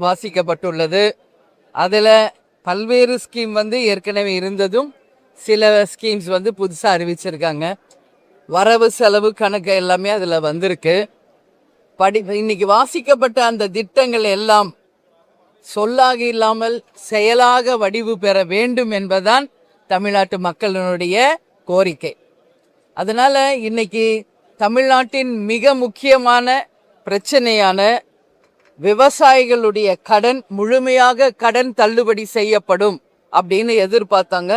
வாசிக்கப்பட்டுள்ளது. அதில் பல்வேறு ஸ்கீம் ஏற்கனவே இருந்ததும் சில ஸ்கீம்ஸ் புதுசாக அறிவிச்சிருக்காங்க. வரவு செலவு கணக்கு எல்லாமே அதில் வந்திருக்கு. இன்னைக்கு வாசிக்கப்பட்ட அந்த திட்டங்கள் எல்லாம் சொல்லாக இல்லாமல் செயலாக வடிவு பெற வேண்டும் என்பதுதான் தமிழ்நாட்டு மக்களினுடைய கோரிக்கை. அதனால இன்னைக்கு தமிழ்நாட்டின் மிக முக்கியமான பிரச்சனையான விவசாயிகளுடைய கடன் முழுமையாக கடன் தள்ளுபடி செய்யப்படும் அப்படின்னு எதிர்பார்த்தாங்க.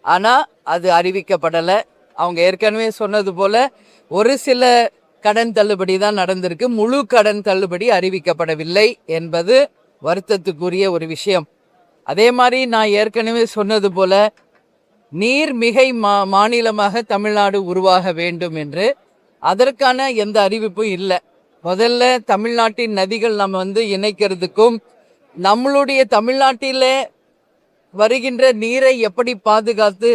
ஆனால் அது அறிவிக்கப்படலை. அவங்க ஏற்கனவே சொன்னது போல ஒரு சில கடன் தள்ளுபடி தான் நடந்திருக்கு. முழு கடன் தள்ளுபடி அறிவிக்கப்படவில்லை என்பது வருத்தத்துக்குரிய ஒரு விஷயம். அதே மாதிரி நான் ஏற்கனவே சொன்னது போல நீர் மிகை மாநிலமாக தமிழ்நாடு உருவாக வேண்டும் என்று அதற்கான எந்த அறிவிப்பும் இல்லை. முதல்ல தமிழ்நாட்டின் நதிகள் நம்ம இணைக்கிறதுக்கும் நம்மளுடைய தமிழ்நாட்டில் வருகின்ற நீரை எப்படி பாதுகாத்து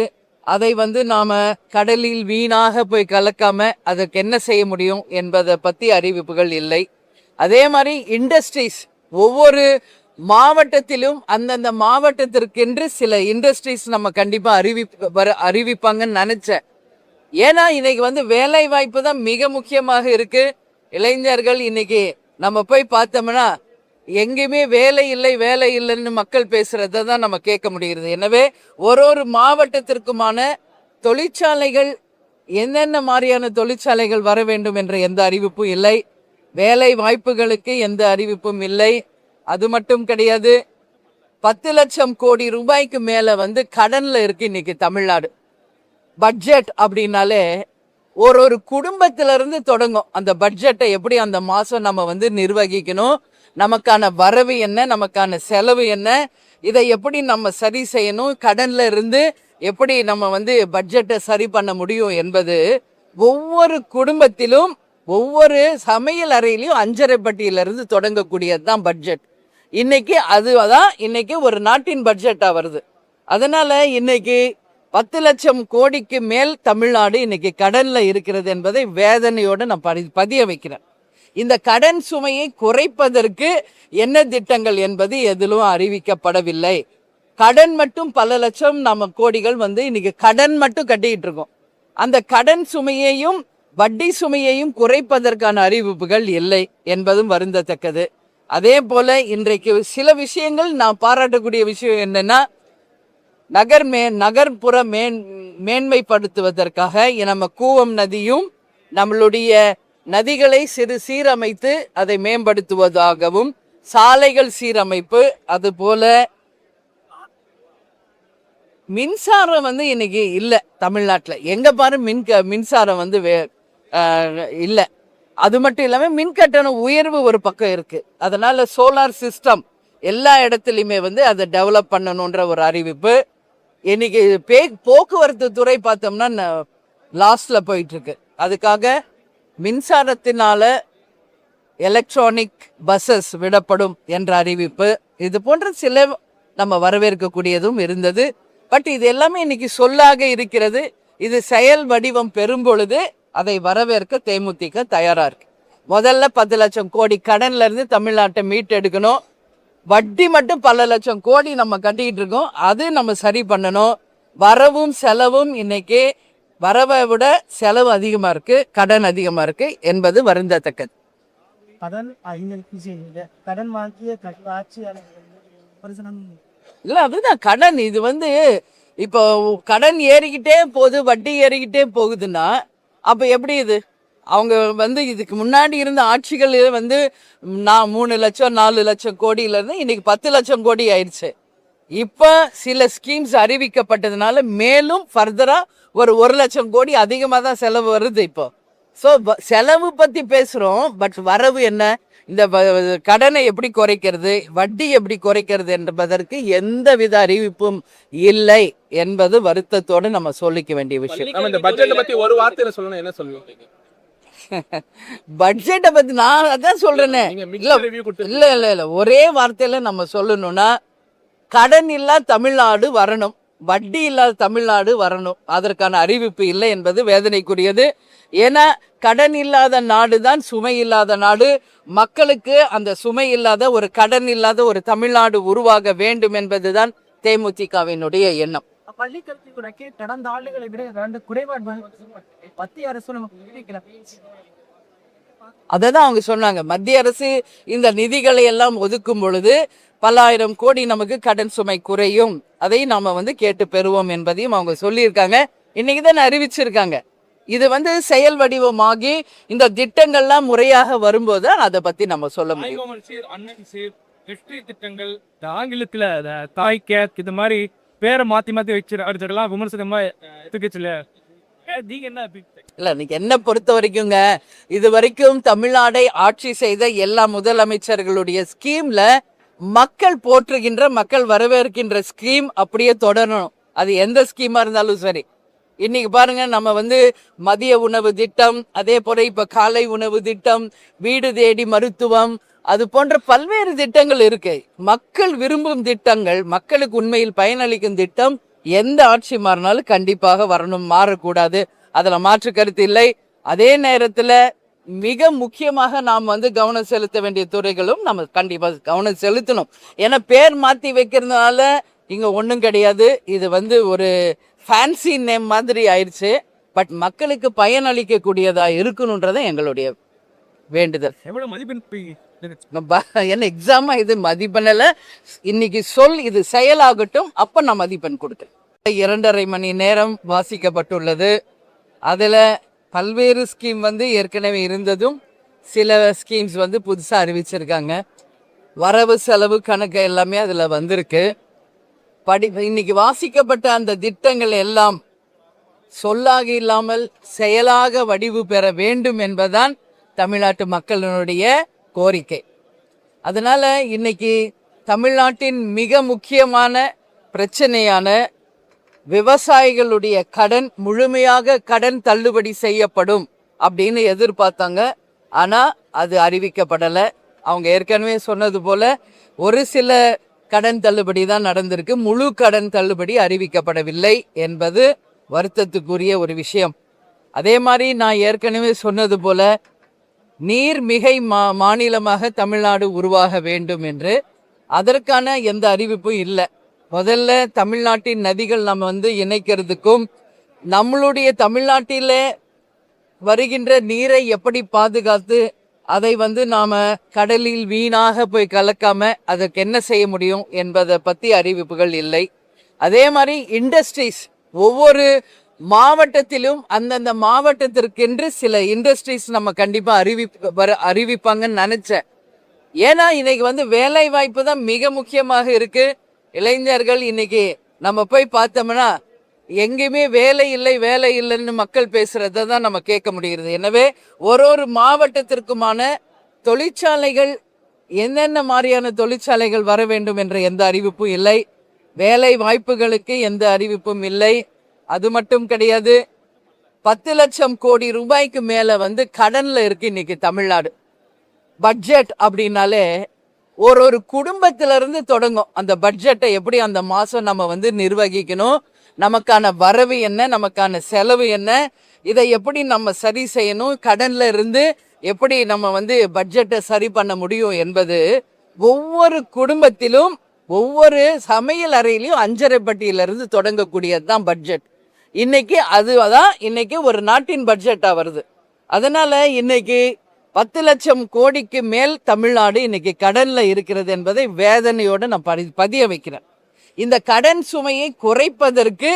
அதை நாம் கடலில் வீணாக போய் கலக்காம அதற்கு என்ன செய்ய முடியும் என்பதை பற்றி அறிவிப்புகள் இல்லை. அதே மாதிரி இண்டஸ்ட்ரீஸ் ஒவ்வொரு மாவட்டத்திலும் அந்தந்த மாவட்டத்திற்கென்று சில இண்டஸ்ட்ரீஸ் நம்ம கண்டிப்பாக அறிவிப்பாங்கன்னு நினச்சேன். ஏன்னா இன்னைக்கு வேலை வாய்ப்பு தான் மிக முக்கியமாக இருக்கு. இளைஞர்கள் இன்னைக்கு நம்ம போய் பார்த்தோம்னா எங்கேயுமே வேலை இல்லைன்னு மக்கள் பேசுறத தான் நம்ம கேட்க முடிகிறது. எனவே ஒரு மாவட்டத்திற்குமான தொழிற்சாலைகள் என்னென்ன மாதிரியான தொழிற்சாலைகள் வர வேண்டும் என்ற எந்த அறிவிப்பும் இல்லை. வேலை வாய்ப்புகளுக்கு எந்த அறிவிப்பும் இல்லை. அது மட்டும் கிடையாது, 10 லட்சம் கோடி ரூபாய்க்கு மேல கடன்ல இருக்கு இன்னைக்கு தமிழ்நாடு. பட்ஜெட் அப்படின்னாலே ஒரு குடும்பத்திலிருந்து தொடங்கும். அந்த பட்ஜெட்டை எப்படி அந்த மாசம் நம்ம நிர்வகிக்கணும், நமக்கான வரவு என்ன, நமக்கான செலவு என்ன, இதை எப்படி நம்ம சரி செய்யணும், கடன்ல இருந்து எப்படி நம்ம பட்ஜெட்டை சரி பண்ண முடியும் என்பது ஒவ்வொரு குடும்பத்திலும் ஒவ்வொரு சமையல் அறையிலையும் 5.5 பட்டியிலிருந்து தொடங்கக்கூடியது தான் பட்ஜெட். இன்னைக்கு அதுதான் இன்னைக்கு ஒரு நாட்டின் பட்ஜெட்டா வருது. அதனால இன்னைக்கு 10 லட்சம் கோடிக்கு மேல் தமிழ்நாடு இன்னைக்கு கடன்ல இருக்கிறது என்பதை வேதனையோடு நான் பதிய வைக்கிறேன். இந்த கடன் சுமையை குறைப்பதற்கு என்ன திட்டங்கள் என்பது எதிலும் அறிவிக்கப்படவில்லை. கடன் மட்டும் பல லட்சம் நம்ம கோடிகள் இன்னைக்கு கடன் மட்டும் கட்டிக்கிட்டு இருக்கோம். அந்த கடன் சுமையையும் வட்டி சுமையையும் குறைப்பதற்கான அறிவிப்புகள் இல்லை என்பதும் வருந்தத்தக்கது. அதே போல இன்றைக்கு சில விஷயங்கள் நான் பாராட்டக்கூடிய விஷயம் என்னன்னா, நகர்ப்புற மேன்மைப்படுத்துவதற்காக நம்ம கூவம் நதியும் நம்மளுடைய நதிகளை சீரமைத்து அதை மேம்படுத்துவதாகவும், சாலைகள் சீரமைப்பு, அது போல மின்சாரம் இன்னைக்கு இல்லை தமிழ்நாட்டில். எங்க பாரு மின்சாரம் இல்லை. அது மட்டும் இல்லாமல் மின்கட்டண உயர்வு ஒரு பக்கம் இருக்கு. அதனால சோலார் சிஸ்டம் எல்லா இடத்துலையுமே அதை டெவலப் பண்ணணுன்ற ஒரு அறிவிப்பு. இன்னைக்கு போக்குவரத்து துறை பார்த்தோம்னா லாஸ்ட்ல போயிட்டு இருக்கு. அதுக்காக மின்சாரத்தினால எலக்ட்ரானிக் பஸ்ஸஸ் விடப்படும் என்ற அறிவிப்பு, இது போன்ற சில நம்ம வரவேற்கக்கூடியதும் இருந்தது. பட் இது எல்லாமே இன்னைக்கு சொல்லாக இருக்கிறது. இது செயல் வடிவம் பெறும் பொழுது அதை வரவேற்க தேமுதிக தயாரா இருக்கு. முதல்ல 10 லட்சம் கோடி கடன்ல இருந்து தமிழ்நாட்டை மீட்டெடுக்கணும். வட்டி மட்டும் பல லட்சம் கோடி நம்ம கட்டிக்கிட்டு இருக்கோம். அது நம்ம சரி பண்ணணும். வரவும் செலவும் இன்னைக்கு வரவை விட செலவு அதிகமா இருக்கு, கடன் அதிகமா இருக்கு என்பது வருந்தத்தக்கது. இல்ல அதுதான் கடன். இது இப்போ கடன் ஏறிக்கிட்டே போகுது, வட்டி ஏறிக்கிட்டே போகுதுன்னா அப்ப எப்படி இது? அவங்க இதுக்கு முன்னாடி இருந்த ஆட்சிகள் 3 லட்சம் 4 லட்சம் கோடியில இருந்து இன்னைக்கு 10 லட்சம் கோடி ஆயிடுச்சு. இப்ப சில ஸ்கீம்ஸ் அறிவிக்கப்பட்டதுனால மேலும் ஃபர்தரா ஒரு 1 லட்சம் கோடி அதிகமாக தான் செலவு வருது இப்போ. ஸோ செலவு பத்தி பேசுறோம், பட் வரவு என்ன? இந்த கடனை எப்படி குறைக்கிறது, வட்டி எப்படி குறைக்கிறது என்பதற்கு எந்தவித அறிவிப்பும் இல்லை என்பது வருத்தத்தோடு நம்ம சொல்லிக்க வேண்டிய விஷயம். பட்ஜெட்டை பத்தி நான் அதான் சொல்றேனே. இல்ல ஒரே வார்த்தையில நம்ம சொல்லணும்னா, கடன் இல்லா தமிழ்நாடு வரணும். வட்டி இல்லாத தமிழ்நாடு வரணும். அதற்கான அறிவிப்பு இல்லை என்பது வேதனைக்குரியது. ஏன்னா கடன் இல்லாத நாடு தான் சுமை இல்லாத நாடு. மக்களுக்கு அந்த சுமை இல்லாத ஒரு கடன் இல்லாத ஒரு தமிழ்நாடு உருவாக வேண்டும் என்பதுதான் தேமுதிகவினுடைய எண்ணம். பள்ளி கல்வித்துறைக்கு கடந்த ஆண்டுகளை விட 2 குறைபாடு மத்திய அரசு அததான் அவங்க சொன்னாங்க. மத்திய அரசு இந்த நிதிகளை எல்லாம் ஒதுக்கும் பொழுது பல்லாயிரம் கோடி நமக்கு கடன் சுமை குறையும், அதை நாம கேட்டு பெறுவோம் என்பதையும் அவங்க சொல்லியிருக்காங்க. இன்னைக்கு தான் அறிவிச்சிருக்காங்க. இது செயல் வடிவமாகி இந்த திட்டங்கள்லாம் முறையாக வரும்போது அதை பத்தி நம்ம சொல்ல முடியும். திட்டங்கள் ஆங்கிலத்துல தாய் கேக் இது மாதிரி பேரை மாத்தி மாத்தி வச்சிருக்கலாம் விமர்சனமா இருக்குச்சுல. நீங்க என்ன இல்ல, நீங்க என்ன பொறுத்த வரைக்குங்க, இது வரைக்கும் தமிழ்நாடை ஆட்சி செய்த எல்லா முதலமைச்சர்களுடைய ஸ்கீம்ல மக்கள் போற்றுகின்ற மக்கள் வரவேற்கின்ற ஸ்கீம் அப்படியே தொடரணும். அது எந்த ஸ்கீமா இருந்தாலும் சரி. இன்னைக்கு பாருங்க, நம்ம மதிய உணவு திட்டம், அதே போல இப்ப காலை உணவு திட்டம், வீடு தேடி மருத்துவம், அது போன்ற பல்வேறு திட்டங்கள் இருக்கு. மக்கள் விரும்பும் திட்டங்கள், மக்களுக்கு உண்மையில் பயனளிக்கும் திட்டம் எந்த ஆட்சி மாறினாலும் கண்டிப்பாக வரணும், மாறக்கூடாது. அதுல மாற்று கருத்து இல்லை. அதே நேரத்துல மிக முக்கியமாக நாம் கவனம் செலுத்த வேண்டிய துறைகளும் நம்ம கண்டிப்பா கவனம் செலுத்தணும். ஏன்னா பேர் மாத்தி வைக்கிறதுனால இங்க ஒண்ணும் கிடையாது. இது ஒரு ஃபேன்சி நேம் மாதிரி ஆயிடுச்சு. பட் மக்களுக்கு பயனளிக்க கூடியதா இருக்கணும்ன்றத எங்களுடைய வேண்டுதல். என்ன எக்ஸாமா இது மதிப்பெண்ல இன்னைக்கு இது செயலாகட்டும், அப்ப நான் மதிப்பெண் கொடுத்தேன். 2.5 மணி நேரம் வாசிக்கப்பட்டுள்ளது. அதுல பல்வேறு ஸ்கீம் ஏற்கனவே இருந்ததும் சில ஸ்கீம்ஸ் புதுசா அறிவிச்சிருக்காங்க. வரவு செலவு கணக்கு எல்லாமே அதுல வந்திருக்கு. இன்னைக்கு வாசிக்கப்பட்ட அந்த திட்டங்கள் எல்லாம் சொல்லாக இல்லாமல் செயலாக வடிவு பெற வேண்டும் என்பதுதான் தமிழ்நாட்டு மக்களினுடைய கோரிக்கை. அதனால இன்னைக்கு தமிழ்நாட்டின் மிக முக்கியமான பிரச்சனையான விவசாயிகளுடைய கடன் முழுமையாக கடன் தள்ளுபடி செய்யப்படும் அப்படின்னு எதிர்பார்த்தாங்க. ஆனா அது அறிவிக்கப்படலை. அவங்க ஏற்கனவே சொன்னது போல ஒரு சில கடன் தள்ளுபடி தான் நடந்திருக்கு, முழு கடன் தள்ளுபடி அறிவிக்கப்படவில்லை என்பது வருத்தத்துக்குரிய ஒரு விஷயம். அதே மாதிரி நான் ஏற்கனவே சொன்னது போல நீர் மிகை மாநிலமாக தமிழ்நாடு உருவாக வேண்டும் என்று அதற்கான எந்த அறிவிப்பும் இல்லை. முதல்ல தமிழ்நாட்டின் நதிகள் நம்ம இணைக்கிறதுக்கும் நம்மளுடைய தமிழ்நாட்டில வருகின்ற நீரை எப்படி பாதுகாத்து அதை நாம கடலில் வீணாக போய் கலக்காம அதற்கு என்ன செய்ய முடியும் என்பதை பத்தி அறிவிப்புகள் இல்லை. அதே மாதிரி இண்டஸ்ட்ரீஸ் ஒவ்வொரு மாவட்டத்திலும் அந்தந்த மாவட்டத்திற்கென்று சில இண்டஸ்ட்ரீஸ் நம்ம கண்டிப்பா அறிவிப்பாங்கன்னு நினைச்சேன். ஏன்னா இன்னைக்கு வேலை வாய்ப்பு தான் மிக முக்கியமாக இருக்கு. இளைஞர்கள் இன்னைக்கு நம்ம போய் பார்த்தோம்னா எங்கேயுமே வேலை இல்லை வேலை இல்லைன்னு மக்கள் பேசுறத தான் நம்ம கேட்க முடிகிறது. எனவே ஒரு மாவட்டத்திற்குமான தொழிற்சாலைகள் என்னென்ன மாதிரியான தொழிற்சாலைகள் வர வேண்டும் என்ற எந்த அறிவிப்பும் இல்லை. வேலை வாய்ப்புகளுக்கு எந்த அறிவிப்பும் இல்லை. அது மட்டும் கிடையாது, 10 லட்சம் கோடி ரூபாய்க்கு மேல கடன்ல இருக்கு இன்னைக்கு தமிழ்நாடு. பட்ஜெட் அப்படின்னாலே ஒரு குடும்பத்திலிருந்து தொடங்கும். அந்த பட்ஜெட்டை எப்படி அந்த மாசம் நம்ம நிர்வகிக்கணும், நமக்கான வரவு என்ன, நமக்கான செலவு என்ன, இதை எப்படி நம்ம சரி செய்யணும், கடன்ல இருந்து எப்படி நம்ம பட்ஜெட்டை சரி பண்ண முடியும் என்பது ஒவ்வொரு குடும்பத்திலும் ஒவ்வொரு சமையல் அறையிலையும் 5.5 பட்டியிலிருந்து தொடங்கக்கூடியது தான் பட்ஜெட். இன்னைக்கு அதுதான் இன்னைக்கு ஒரு நாட்டின் பட்ஜெட்டா வருது. அதனால இன்னைக்கு 10 லட்சம் கோடிக்கு மேல் தமிழ்நாடு இன்னைக்கு கடன்ல இருக்கிறது என்பதை வேதனையோடு நான் பதிய வைக்கிறேன். இந்த கடன் சுமையை குறைப்பதற்கு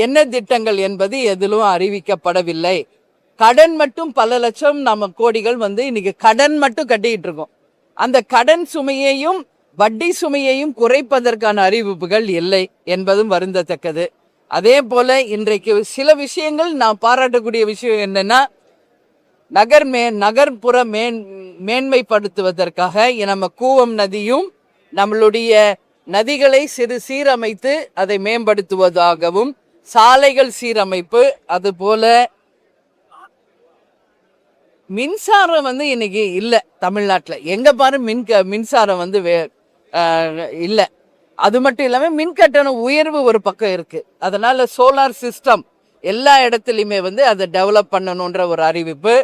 என்ன திட்டங்கள் என்பது எதிலும் அறிவிக்கப்படவில்லை. கடன் மட்டும் பல லட்சம் நம்ம கோடிகள் இன்னைக்கு கடன் மட்டும் கட்டிக்கிட்டு இருக்கோம். அந்த கடன் சுமையையும் வட்டி சுமையையும் குறைப்பதற்கான அறிவிப்புகள் இல்லை என்பதும் வருந்தத்தக்கது. அதே போல இன்றைக்கு சில விஷயங்கள் நான் பாராட்டக்கூடிய விஷயம் என்னன்னா, நகர்ப்புற மேன்மைப்படுத்துவதற்காக நம்ம கூவம் நதியும் நம்மளுடைய நதிகளை சீரமைத்து அதை மேம்படுத்துவதாகவும், சாலைகள் சீரமைப்பு, அது போல மின்சாரம் இன்னைக்கு இல்லை தமிழ்நாட்டில். எங்க பாரு மின்சாரம் இல்லை. அது மட்டும் இல்லாமல் மின்கட்டண உயர்வு ஒரு பக்கம் இருக்கு. அதனால சோலார் சிஸ்டம் எல்லா இடத்துலையுமே வந்து அதை டெவலப் பண்ணணுன்ற ஒரு அறிவிப்பு.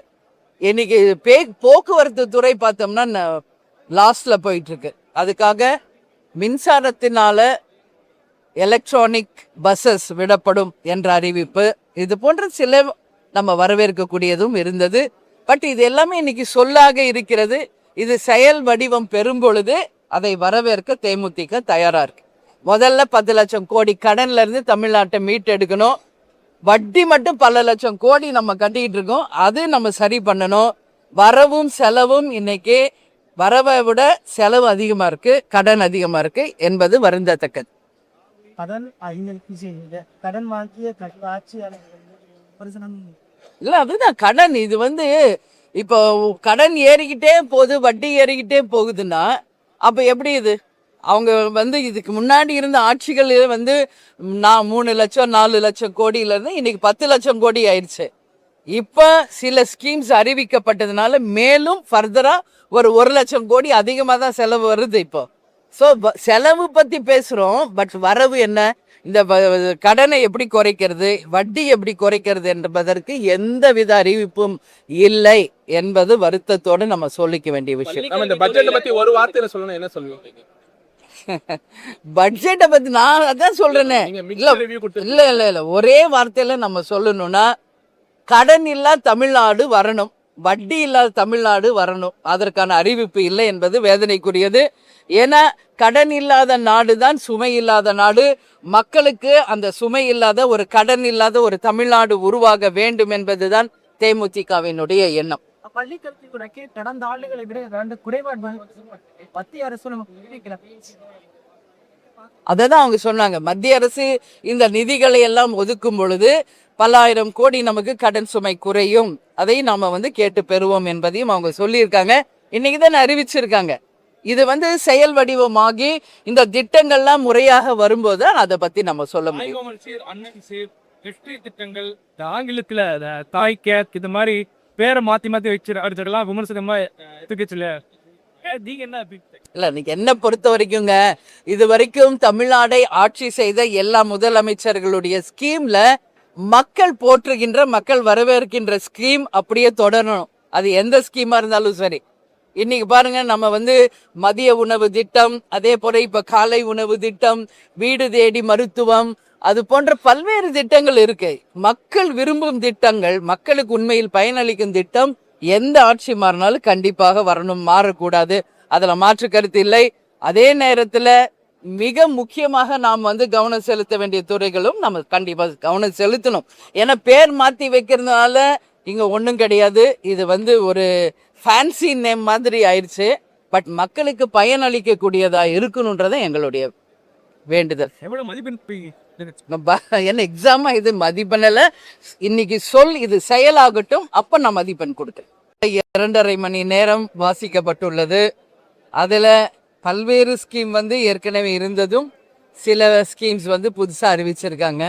இன்னைக்கு போக்குவரத்து துறை பார்த்தோம்னா லாஸ்ட்ல போயிட்டு இருக்கு. அதுக்காக மின்சாரத்தினால எலக்ட்ரானிக் பஸ்ஸஸ் விடப்படும் என்ற அறிவிப்பு. இது போன்ற சில நம்ம வரவேற்கக்கூடியதும் இருந்தது. பட் இது எல்லாமே இன்னைக்கு சொல்லாக இருக்கிறது. இது செயல் வடிவம் பெறும் பொழுது அதை வரவேற்க தேமுதிக தயாரா இருக்கு. முதல்ல 10 லட்சம் கோடி கடன்ல இருந்து தமிழ்நாட்டை மீட்டெடுக்கணும். வட்டி மட்டும் பல லட்சம் கோடி நம்ம கட்டிக்கிட்டு இருக்கோம். அது நம்ம சரி பண்ணணும். வரவும் செலவும் இன்னைக்கு வரவை விட செலவு அதிகமா இருக்கு, கடன் அதிகமா இருக்கு என்பது வருந்தத்தக்கது. கடன் வாங்கிய இல்ல அதுதான் கடன். இது வந்து இப்போ கடன் ஏறிக்கிட்டே போகுது, வட்டி ஏறிக்கிட்டே போகுதுன்னா அப்ப எப்படி இது? அவங்க வந்து இதுக்கு முன்னாடி இருந்த ஆட்சிகள் வந்து 3 லட்சம் 4 லட்சம் கோடியில இருந்து இன்னைக்கு 10 லட்சம் கோடி ஆயிடுச்சு. இப்ப சில ஸ்கீம்ஸ் அறிவிக்கப்பட்டதுனால மேலும் ஃபர்தரா ஒரு 1 லட்சம் கோடி அதிகமாக தான் செலவு வருது இப்போ. ஸோ செலவு பத்தி பேசுறோம். பட் வரவு என்ன? இந்த கடனை எப்படி குறைக்கிறது, வட்டி எப்படி குறைக்கிறது என்பதற்கு எந்தவித அறிவிப்பும் இல்லை என்பது வருத்தத்தோடு நம்ம சொல்லிக்க வேண்டிய விஷயம். இந்த பட்ஜெட்டை பத்தி ஒரு வார்த்தையில சொல்லணும், என்ன சொல்லுவீங்க? பட்ஜெட்டை பத்தி நான் அதான் சொல்றேனே. இல்ல இல்ல இல்ல ஒரே வார்த்தையில நம்ம சொல்லணும்னா கடன் இல்லா தமிழ்நாடு வரணும், வட்டி இல்லாத தமிழ்நாடு வரணும். அதற்கான அறிவிப்பு இல்லை என்பது வேதனைக்குரியது. ஏன்னா கடன் இல்லாத நாடு தான் சுமை இல்லாத நாடு. மக்களுக்கு அந்த சுமை இல்லாத ஒரு கடன் இல்லாத ஒரு தமிழ்நாடு உருவாக வேண்டும் என்பதுதான் தேமுதிகவினுடைய எண்ணம். பள்ளிக்கல்வித்துறைக்கு கடந்த ஆண்டுகளை விட 2 குறைபாடு மத்திய அரசு அததான் அவங்க சொன்னாங்க. மத்திய அரசு இந்த நிதிகளை எல்லாம் ஒதுக்கும் பொழுது பல ஆயிரம் கோடி நமக்கு கடன் சுமை குறையும், அதை நாம வந்து கேட்டு பெறுவோம் என்பதையும் அவங்க சொல்லியிருக்காங்க. இன்னைக்கு தான் அறிவிச்சிருக்காங்க. இது வந்து செயல் வடிவமாகி இந்த திட்டங்கள்லாம் முறையாக வரும்போது அதை பத்தி நம்ம சொல்ல முடியும். திட்டங்கள் ஆங்கிலத்துல தாய் கேக் இது மாதிரி பேரை மாத்தி மாத்தி வச்சிருக்கலாம் விமர்சனமா இருக்குச்சுல. நீங்க என்ன இல்ல நீங்க என்ன பொறுத்த வரைக்குங்க, இது வரைக்கும் தமிழ்நாடை ஆட்சி செய்த எல்லா முதலமைச்சர்களுடைய ஸ்கீம்ல மக்கள் போற்றுகின்ற மக்கள் வரவேற்கின்ற ஸ்கீம் அப்படியே தொடரணும். அது எந்த ஸ்கீமா இருந்தாலும் சரி. இன்னைக்கு பாருங்க, நம்ம வந்து மதிய உணவு திட்டம், அதே போல இப்ப காலை உணவு திட்டம், வீடு தேடி மருத்துவம், அது போன்ற பல்வேறு திட்டங்கள் இருக்கு. மக்கள் விரும்பும் திட்டங்கள், மக்களுக்கு உண்மையில் பயனளிக்கும் திட்டம் எந்த ஆட்சி மாறினாலும் கண்டிப்பாக வரணும், மாறக்கூடாது. அதுல மாற்று கருத்து இல்லை. அதே நேரத்துல மிக முக்கியமாக நாம் வந்து கவனம் செலுத்த வேண்டிய துறைகளும் நம்ம கண்டிப்பா கவனம் செலுத்தணும். ஏன்னா பேர் மாத்தி வைக்கிறதுனால இங்க ஒன்றும் கிடையாது. இது வந்து ஒரு ஃபேன்சி நேம் மாதிரி ஆயிடுச்சு. பட் மக்களுக்கு பயனளிக்க கூடியதா இருக்கணும்ன்றத எங்களுடைய வேண்டுதல். எவ்வளவு மதிப்பெண் என்ன எக்ஸாமா இது மதிப்பெண்ல இன்னைக்கு சொல், இது செயலாகட்டும், அப்ப நான் மதிப்பெண் கொடுத்தேன். 2.5 மணி நேரம் வாசிக்கப்பட்டுள்ளது. அதுல பல்வேறு ஸ்கீம் வந்து ஏற்கனவே இருந்ததும் சில ஸ்கீம்ஸ் வந்து புதுசா அறிவிச்சிருக்காங்க.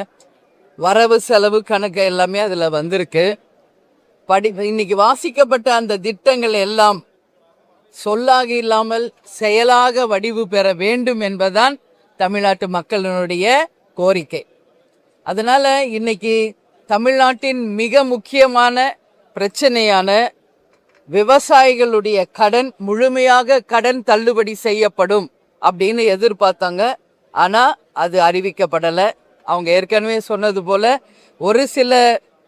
வரவு செலவு கணக்கு எல்லாமே அதுல வந்திருக்கு. இன்னைக்கு வாசிக்கப்பட்ட அந்த திட்டங்கள் எல்லாம் சொல்லாக இல்லாமல் செயலாக வடிவு பெற வேண்டும் என்பதுதான் தமிழ்நாட்டு மக்களினுடைய கோரிக்கை. அதனால இன்னைக்கு தமிழ்நாட்டின் மிக முக்கியமான பிரச்சனையான விவசாயிகளுடைய கடன் முழுமையாக கடன் தள்ளுபடி செய்யப்படும் அப்படின்னு எதிர்பார்த்தாங்க. ஆனா அது அறிவிக்கப்படலை. அவங்க ஏற்கனவே சொன்னது போல ஒரு சில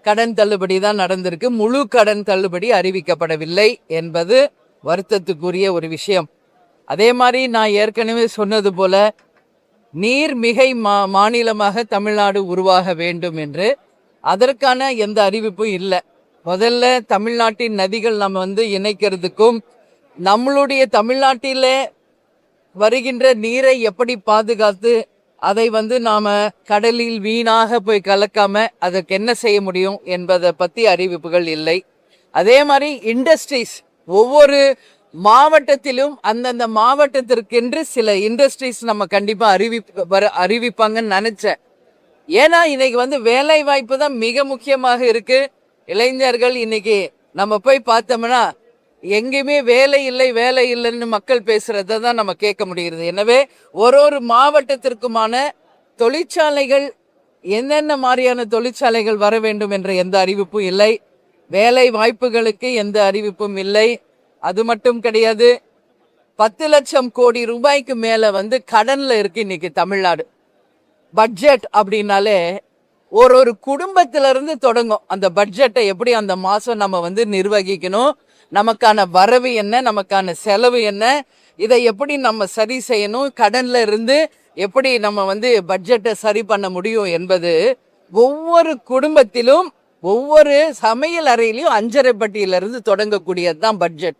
கடன் தள்ளுபடி தான் நடந்திருக்கு, முழு கடன் தள்ளுபடி அறிவிக்கப்படவில்லை என்பது வருத்தத்துக்குரிய ஒரு விஷயம். அதே மாதிரி நான் ஏற்கனவே சொன்னது போல நீர் மிகை மாநிலமாக தமிழ்நாடு உருவாக வேண்டும் என்று, அதற்கான எந்த அறிவிப்பும் இல்லை. முதல்ல தமிழ்நாட்டின் நதிகள் நம்ம வந்து இணைக்கிறதுக்கும் நம்மளுடைய தமிழ்நாட்டில வருகின்ற நீரை எப்படி பாதுகாத்து அதை வந்து நாம கடலில் வீணாக போய் கலக்காம அதற்கு என்ன செய்ய முடியும் என்பதை பத்தி அறிவிப்புகள் இல்லை. அதே மாதிரி இண்டஸ்ட்ரீஸ் ஒவ்வொரு மாவட்டத்திலும் அந்தந்த மாவட்டத்திற்கென்று சில இண்டஸ்ட்ரீஸ் நம்ம கண்டிப்பா அறிவிப்பாங்கன்னு நினைச்சேன். ஏன்னா இன்னைக்கு வந்து வேலை வாய்ப்பு தான் மிக முக்கியமாக இருக்கு. இளைஞர்கள் இன்னைக்கு நம்ம போய் பார்த்தோம்னா எங்கேயுமே வேலை இல்லை வேலை இல்லைன்னு மக்கள் பேசுறதை தான் நம்ம கேட்க முடிகிறது. எனவே ஒரு மாவட்டத்திற்குமான தொழிற்சாலைகள் என்னென்ன மாதிரியான தொழிற்சாலைகள் வர வேண்டும் என்ற எந்த அறிவிப்பும் இல்லை. வேலை வாய்ப்புகளுக்கு எந்த அறிவிப்பும் இல்லை. அது மட்டும் கிடையாது, 10 லட்சம் கோடி ரூபாய்க்கு மேல கடன்ல இருக்கு இன்னைக்கு தமிழ்நாடு. பட்ஜெட் அப்படின்னாலே ஒரு குடும்பத்திலிருந்து தொடங்கும். அந்த பட்ஜெட்டை எப்படி அந்த மாசம் நம்ம நிர்வகிக்கணும், நமக்கான வரவு என்ன, நமக்கான செலவு என்ன, இதை எப்படி நம்ம சரி செய்யணும், கடன்ல இருந்து எப்படி நம்ம பட்ஜெட்டை சரி பண்ண முடியும் என்பது ஒவ்வொரு குடும்பத்திலும் ஒவ்வொரு சமையல் அறையிலையும் அஞ்சரை பட்டியிலிருந்து தொடங்கக்கூடியது தான் பட்ஜெட்.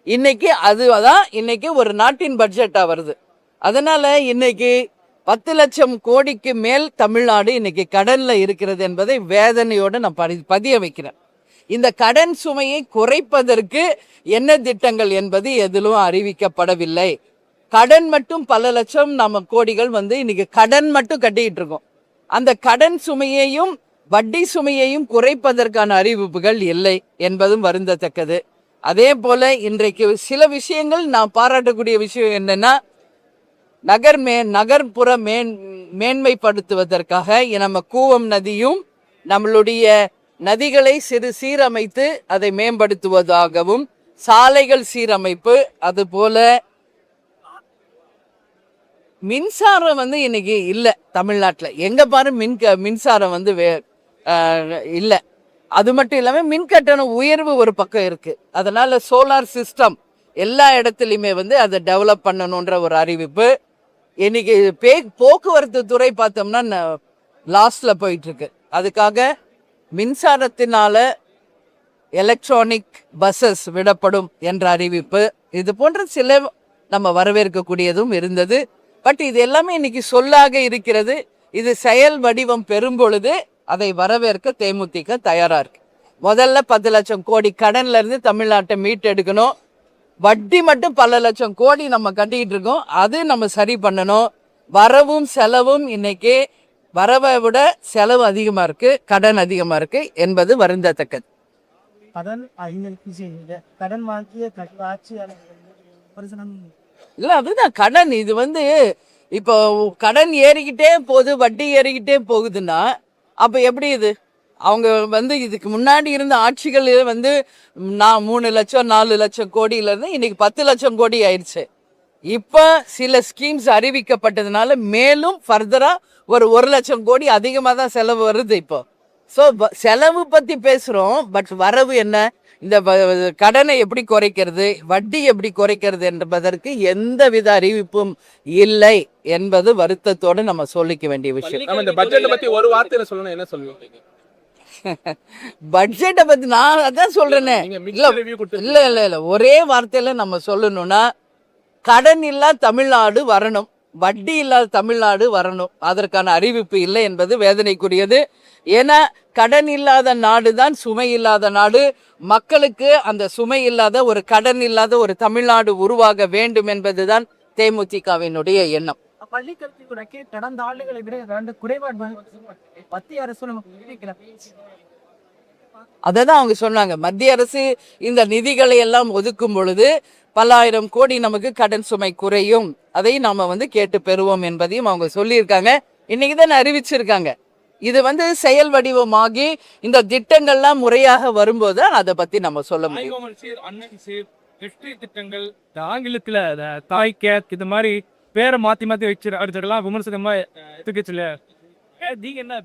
இன்னைக்கு அதுதான் இன்னைக்கு ஒரு நாட்டின் பட்ஜெட்டா வருது. அதனால இன்னைக்கு 10 லட்சம் கோடிக்கு மேல் தமிழ்நாடு இன்னைக்கு கடன்ல இருக்கிறது என்பதை வேதனையோடு நான் பதிய வைக்கிறேன். இந்த கடன் சுமையை குறைப்பதற்கு என்ன திட்டங்கள் என்பது எதிலும் அறிவிக்கப்படவில்லை. கடன் மட்டும் பல லட்சம் நம்ம கோடிகள் இன்னைக்கு கடன் மட்டும் கட்டிட்டு இருக்கோம். அந்த கடன் சுமையையும் வட்டி சுமையையும் குறைப்பதற்கான அறிவிப்புகள் இல்லை என்பதும் வருந்தத்தக்கது. அதே போல இன்றைக்கு சில விஷயங்கள் நான் பாராட்டக்கூடிய விஷயம் என்னன்னா, நகர்ப்புற மேன்மைப்படுத்துவதற்காக நம்ம கூவம் நதியும் நம்மளுடைய நதிகளை சீரமைத்து அதை மேம்படுத்துவதாகவும், சாலைகள் சீரமைப்பு, அதுபோல மின்சாரம் இன்னைக்கு இல்லை தமிழ்நாட்டில். எங்க பாரு மின்சாரம் இல்லை. அது மட்டும் இல்லாமல் மின்கட்டண உயர்வு ஒரு பக்கம் இருக்கு. அதனால சோலார் சிஸ்டம் எல்லா இடத்துலையுமே அதை டெவலப் பண்ணணுன்ற ஒரு அறிவிப்பு. இன்னைக்கு போக்குவரத்து துறை பார்த்தோம்னா லாஸ்ட்ல போயிட்டு இருக்கு. அதுக்காக மின்சாரத்தினால எலக்ட்ரானிக் பஸ்ஸஸ் விடப்படும் என்ற அறிவிப்பு, இது போன்ற சில நம்ம வரவேற்கக்கூடியதும் இருந்தது. பட் இது எல்லாமே இன்னைக்கு சொல்லாக இருக்கிறது. இது செயல் வடிவம் பெறும் பொழுது அதை வரவேற்க தேமுதிக தயாரா இருக்கு. முதல்ல 10 லட்சம் கோடி கடன்ல இருந்து தமிழ்நாட்டை மீட்டெடுக்கணும். வட்டி மட்டும் பல லட்சம் கோடி நம்ம கட்டிட்டு இருக்கோம், அது நம்ம சரி பண்ணணும். வரவும் செலவும் இன்னைக்கு வரவை விட செலவு அதிகமா இருக்கு, கடன் அதிகமா இருக்கு என்பது வருந்தத்தக்கது. கடன் வாங்கிய இல்ல அதுதான் கடன். இது இப்போ கடன் ஏறிக்கிட்டே போகுது, வட்டி ஏறிக்கிட்டே போகுதுன்னா அப்ப எப்படி இது? அவங்க இதுக்கு முன்னாடி இருந்த ஆட்சிகள் 3 லட்சம் 4 லட்சம் கோடியில இருந்து இன்னைக்கு 10 லட்சம் கோடி ஆயிடுச்சு. இப்ப சில ஸ்கீம்ஸ் அறிவிக்கப்பட்டதுனால மேலும் ஃபர்தரா ஒரு 1 லட்சம் கோடி அதிகமா தான் செலவு வருது இப்போ. ஸோ செலவு பத்தி பேசுறோம், பட் வரவு என்ன? இந்த கடனை எப்படி குறைக்கிறது, வட்டி எப்படி குறைக்கிறது என்பதற்கு எந்தவித அறிவிப்பும் இல்லை என்பது வருத்தத்தோடு நம்ம சொல்லிக்க வேண்டிய விஷயம். இந்த பட்ஜெட்டை பத்தி ஒரு வார்த்தையில சொல்லணும், என்ன சொல்லுவீங்க? பட்ஜெட்டை பத்தி நான் அதான் சொல்றேனே. இல்ல இல்ல இல்ல ஒரே வார்த்தையில நம்ம சொல்லணும்னா, கடன் இல்லா தமிழ்நாடு வரணும், வட்டி இல்லாத தமிழ்நாடு வரணும். அதற்கான அறிவிப்பு இல்லை என்பது வேதனைக்குரியது. ஏன்னா கடன் இல்லாத நாடு தான் சுமை இல்லாத நாடு. மக்களுக்கு அந்த சுமை இல்லாத ஒரு கடன் இல்லாத ஒரு தமிழ்நாடு உருவாக வேண்டும் என்பதுதான் தேமுதிகவினுடைய எண்ணம். பள்ளிக்கல்வித்துறைக்கு கடந்த ஆண்டுகளை விட 2 குறைபாடு மத்திய அரசு அததான் அவங்க சொன்னாங்க. மத்திய அரசு இந்த நிதிகளை எல்லாம் ஒதுக்கும் பொழுது பல ஆயிரம் கோடி நமக்கு கடன் சுமை குறையும், அதை நாம கேட்டு பெறுவோம் என்பதையும் அவங்க சொல்லியிருக்காங்க. இன்னைக்குதான் அறிவிச்சிருக்காங்க. இது செயல் வடிவமாகி இந்த திட்டங்கள்லாம் முறையாக வரும்போது அதை பத்தி நம்ம சொல்ல முடியும். திட்டங்கள் ஆங்கிலத்துல தாய் கேட் இது மாதிரி பேரை மாத்தி வச்சு அடுத்ததெல்லாம் விமர்சனமா எதுக்குச்சுல நீங்க என்ன